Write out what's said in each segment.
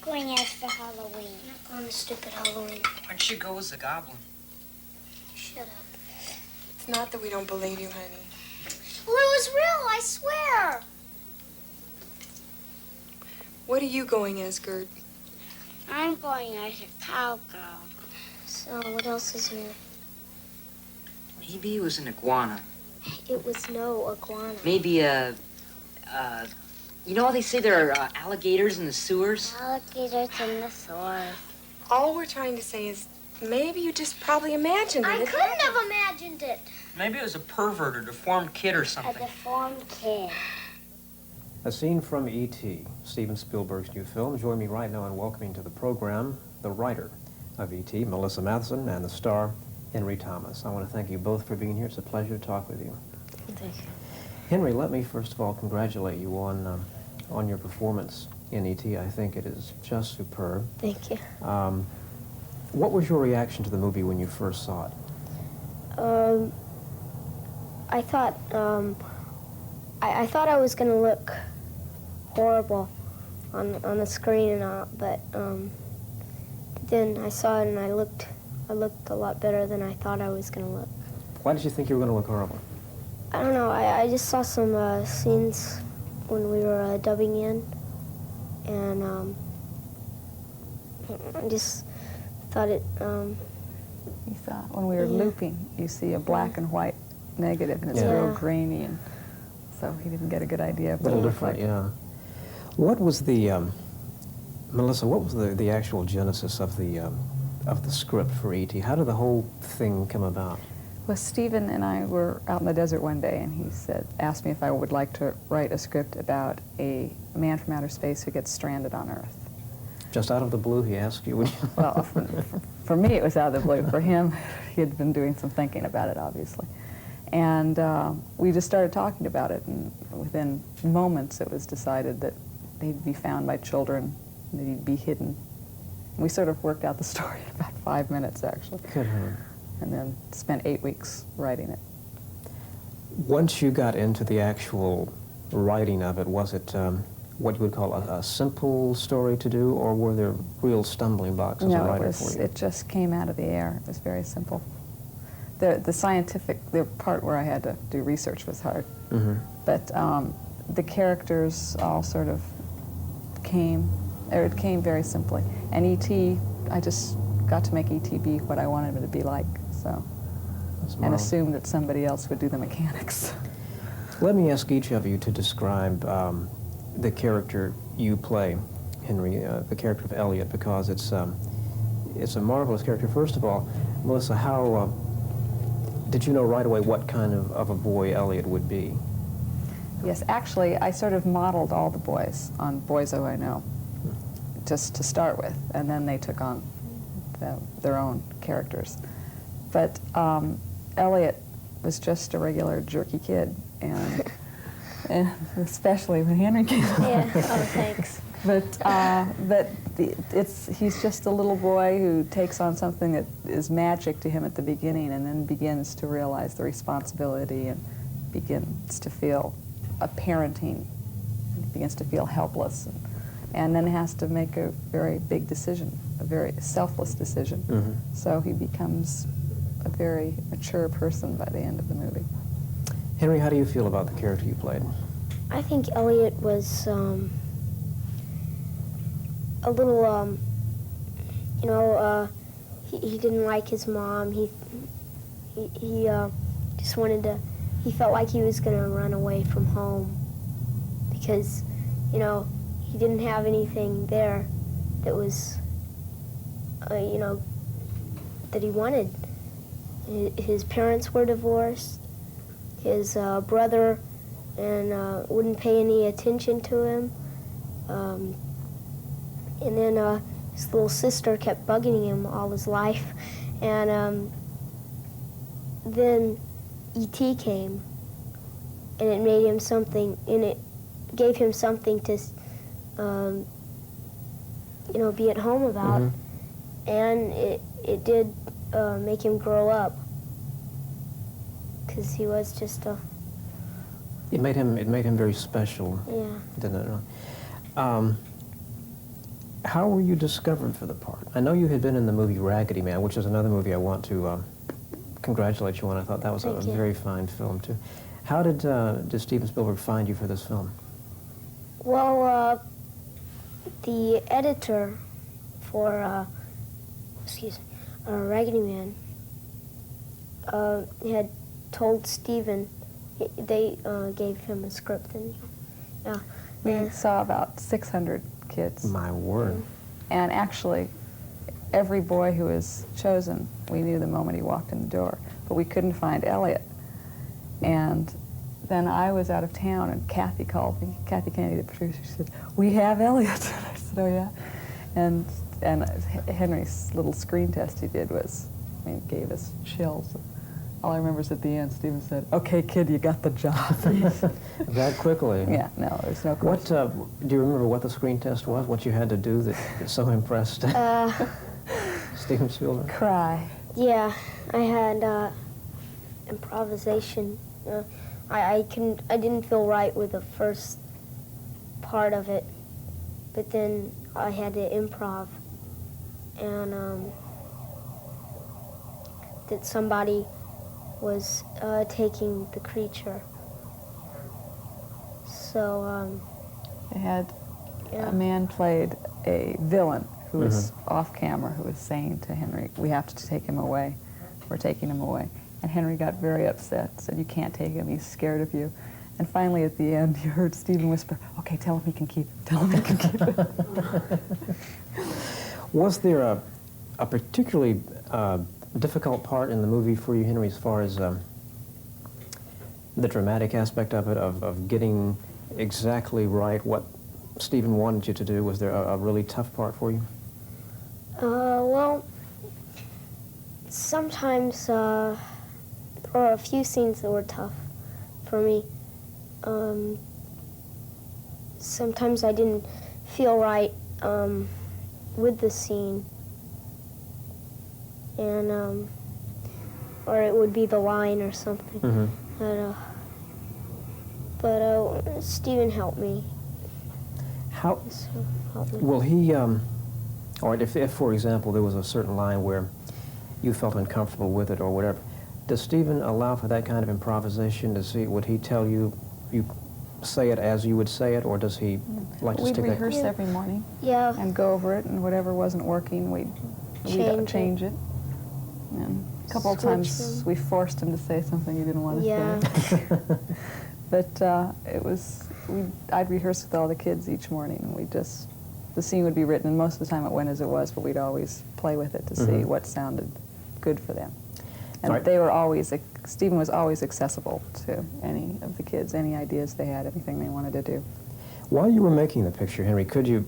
going as for Halloween? I'm not going to stupid Halloween. Why don't you go as a goblin? Shut up. It's not that we don't believe you, honey. Well, it was real, I swear. What are you going as, Gert? I'm going as a cowgirl. So, what else is new? Maybe it was an iguana. It was no iguana. Maybe you know how they say there are alligators in the sewers? Alligators in the sewers. All we're trying to say is maybe you just probably imagined it. I couldn't have imagined it. Maybe it was a pervert or deformed kid or A something. deformed kid. A scene from E.T., Steven Spielberg's new film. Join me right now in welcoming to the program the writer of E.T., Marie Mathison, and the star, Henry Thomas. I want to thank you both for being here. It's a pleasure to talk with you. Thank you. Henry, let me first of all congratulate you on your performance in E.T. I think it is just superb. Thank you. What was your reaction to the movie when you first saw it? I thought, I thought I was going to look horrible on the screen and all, but then I saw it and I looked a lot better than I thought I was going to look. Why did you think you were going to look horrible? I don't know, I just saw some scenes when we were dubbing in, and I just thought it, You saw when we were looping, you see a black and white negative, and it's Yeah. real grainy, and so he didn't get a good idea of A what it little looked like. different, yeah. What was the, Melissa, what was the actual genesis of the script for E.T.? How did the whole thing come about? Well, Steven and I were out in the desert one day, and he asked me if I would like to write a script about a man from outer space who gets stranded on Earth. Just out of the blue, he asked you, would you? Well, for me, it was out of the blue. For him, he had been doing some thinking about it, obviously. And we just started talking about it, and within moments, it was decided that he'd be found by children, that he'd be hidden. We sort of worked out the story in about 5 minutes, actually. Good heavens. And then spent 8 weeks writing it. Once you got into the actual writing of it, was it what you would call a simple story to do, or were there real stumbling blocks as a writer for you? It just came out of the air. It was very simple. The scientific, the part where I had to do research was hard. Mm-hmm. But the characters all sort of it came very simply. And E.T., I just got to make E.T. be what I wanted him to be like, so. And assumed that somebody else would do the mechanics. Let me ask each of you to describe the character you play, Henry, the character of Elliot, because it's a marvelous character. First of all, Melissa, how did you know right away what kind of a boy Elliot would be? Yes, actually, I sort of modeled all the boys on boys who I know, just to start with, and then they took on their own characters. But Elliot was just a regular jerky kid, and especially when Henry came along. yeah, oh, thanks. But he's just a little boy who takes on something that is magic to him at the beginning, and then begins to realize the responsibility and begins to feel a parenting, and begins to feel helpless, and then has to make a very big decision, a very selfless decision. Mm-hmm. So he becomes a very mature person by the end of the movie. Henry, how do you feel about the character you played? I think Elliot was a little, he didn't like his mom. He just wanted to, he felt like he was going to run away from home because, he didn't have anything there that was, that he wanted. His parents were divorced. His brother wouldn't pay any attention to him. And then his little sister kept bugging him all his life. And then E.T. came, and it made him something, and it gave him something to, be at home about. Mm-hmm. And it did make him grow up, because he was just a... It made him very special, Yeah. didn't it? How were you discovered for the part? I know you had been in the movie Raggedy Man, which is another movie I want to congratulate you on. I thought that was a Thank you. very fine film, too. How did Steven Spielberg find you for this film? Well, the editor for, Raggedy Man had told Steven, they gave him a script, and We saw about 600 kids. My word. And actually, every boy who was chosen, we knew the moment he walked in the door. But we couldn't find Elliot. And then I was out of town, and Kathy called me. Kathy Kennedy, the producer, she said, "We have Elliot." And I said, "Oh, yeah." And Henry's little screen test he did was, I mean, gave us chills. All I remember is at the end, Steven said, "Okay, kid, you got the job." That quickly? Yeah, no, there's no question. Do you remember what the screen test was? What you had to do that so impressed Steven Spielberg? Cry. yeah, I had improvisation. I didn't feel right with the first part of it, but then I had to improv, and that somebody was taking the creature. So, They had yeah. a man played a villain who was off camera, who was saying to Henry, "We have to take him away. We're taking him away." And Henry got very upset, said, "You can't take him, he's scared of you." And finally at the end, you heard Steven whisper, "Okay, tell him he can keep him, tell him he can keep him." Was there a particularly difficult part in the movie for you, Henry, as far as the dramatic aspect of it, of getting exactly right what Steven wanted you to do? Was there a really tough part for you? Well, sometimes there were a few scenes that were tough for me. Sometimes I didn't feel right with the scene, and or it would be the line or something. But Steven helped me. How So helped me. will he? Or if, for example, there was a certain line where you felt uncomfortable with it or whatever, does Steven allow for that kind of improvisation? Would he tell you say it as you would say it, or does he like to We'd stick rehearse Yeah. every morning Yeah. and go over it, and whatever wasn't working, we'd change it. And a couple of Switch times them. we forced him to say something he didn't want to Yeah. say. But I'd rehearse with all the kids each morning, and the scene would be written, and most of the time it went as it was, but we'd always play with it to see what sounded good for them. And Right. they were always, Steven was always accessible to any of the kids, any ideas they had, anything they wanted to do. While you were making the picture, Henry, could you?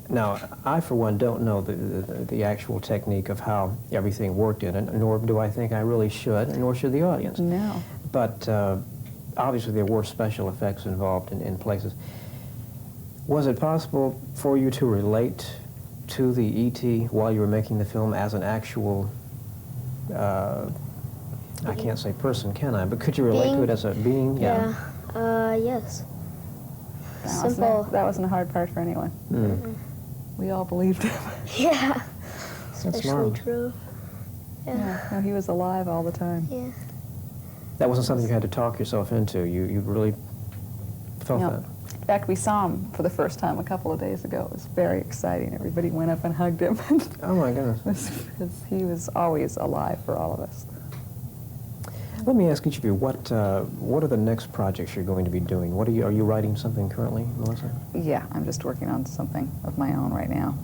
Now, I for one don't know the actual technique of how everything worked in it, nor do I think I really should, and nor should the audience. No. But obviously there were special effects involved in places. Was it possible for you to relate to the E.T. while you were making the film as an actual, I can't say person, can I? But could you relate to Being? it as a being? Yeah. Yes. Simple. That wasn't a hard part for anyone. We all believed him. Yeah. Especially marvelous. true. Yeah. No, he was alive all the time. Yeah. That wasn't something you had to talk yourself into. You really felt No. that. In fact, we saw him for the first time a couple of days ago. It was very exciting. Everybody went up and hugged him. Oh my goodness. Because he was always alive for all of us. Let me ask each of you, what are the next projects you're going to be doing? Are you writing something currently, Melissa? Yeah, I'm just working on something of my own right now.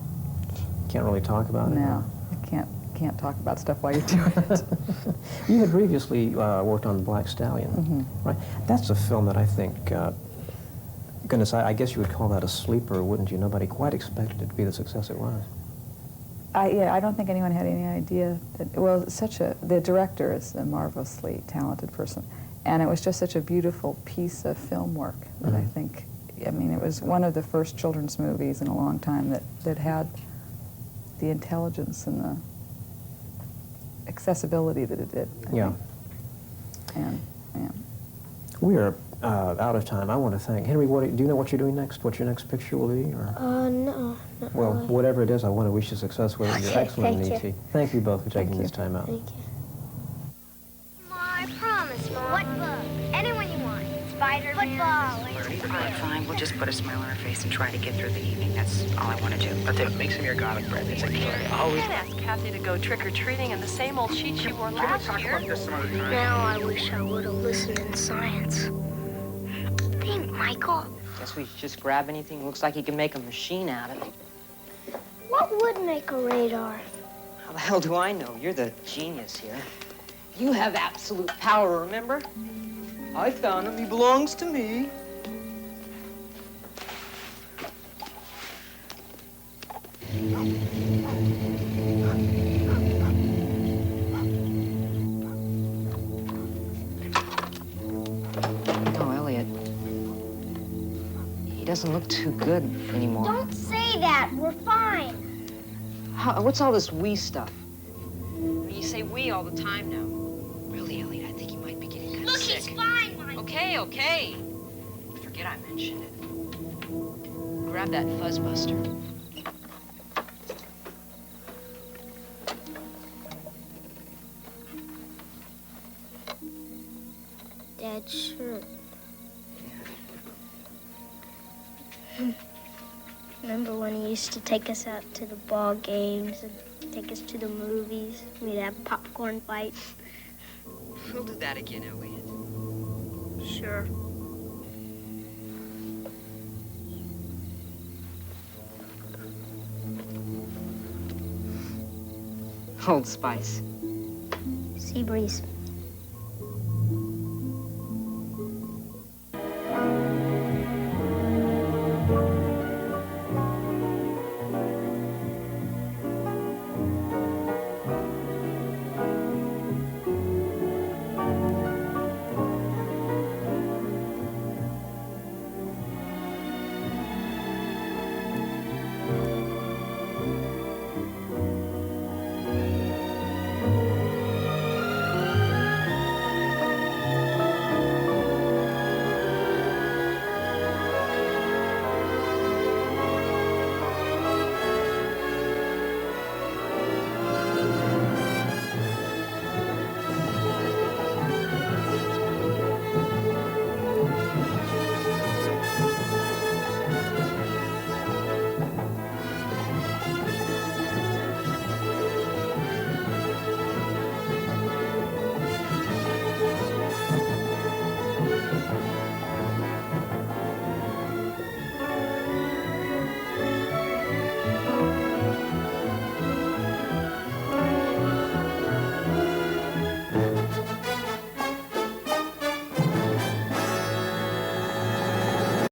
Can't really talk about it? No, I can't talk about stuff while you're doing it. You had previously worked on Black Stallion, right? That's a film that I think, goodness, I guess you would call that a sleeper, wouldn't you? Nobody quite expected it to be the success it was. I don't think anyone had any idea that, well, the director is a marvelously talented person, and it was just such a beautiful piece of film work that I think, I mean, it was one of the first children's movies in a long time that had the intelligence and the accessibility that it did. I think. And We are out of time. I want to thank Henry. Do you know what you're doing next? What your next picture will be? Or? No, not Well, Really? whatever it is, I want to wish you success with it. You're Okay, excellent in thank you. E.T. Thank you both for taking Thank you. this time out. Thank you. I promise, Mom. What book? Anyone you want. Spider-Man. Football. Fine, we'll just put a smile on her face and try to get through the evening. That's all I want to do. I'll tell you, make some of your garlic bread. It's a killer. Always. You can't ask Kathy to go trick-or-treating in the same old sheet she wore last year. About this some other time. Now I wish I would have listened in science. Think, Michael. Guess we should just grab anything. Looks like he can make a machine out of it. What would make a radar? How the hell do I know? You're the genius here. You have absolute power, remember? I found him. He belongs to me. Oh, Elliot. He doesn't look too good anymore. Don't say that. We're fine. What's all this we stuff? You say we all the time now. Really, Elliot, I think he might be getting kind of Look, sick. he's fine, Mike. Okay. Forget I mentioned it. Grab that fuzzbuster. Dad's shirt. Remember when he used to take us out to the ball games and take us to the movies? We'd have popcorn fights. We'll do that again, Elliot. Sure. Old Spice. Sea breeze.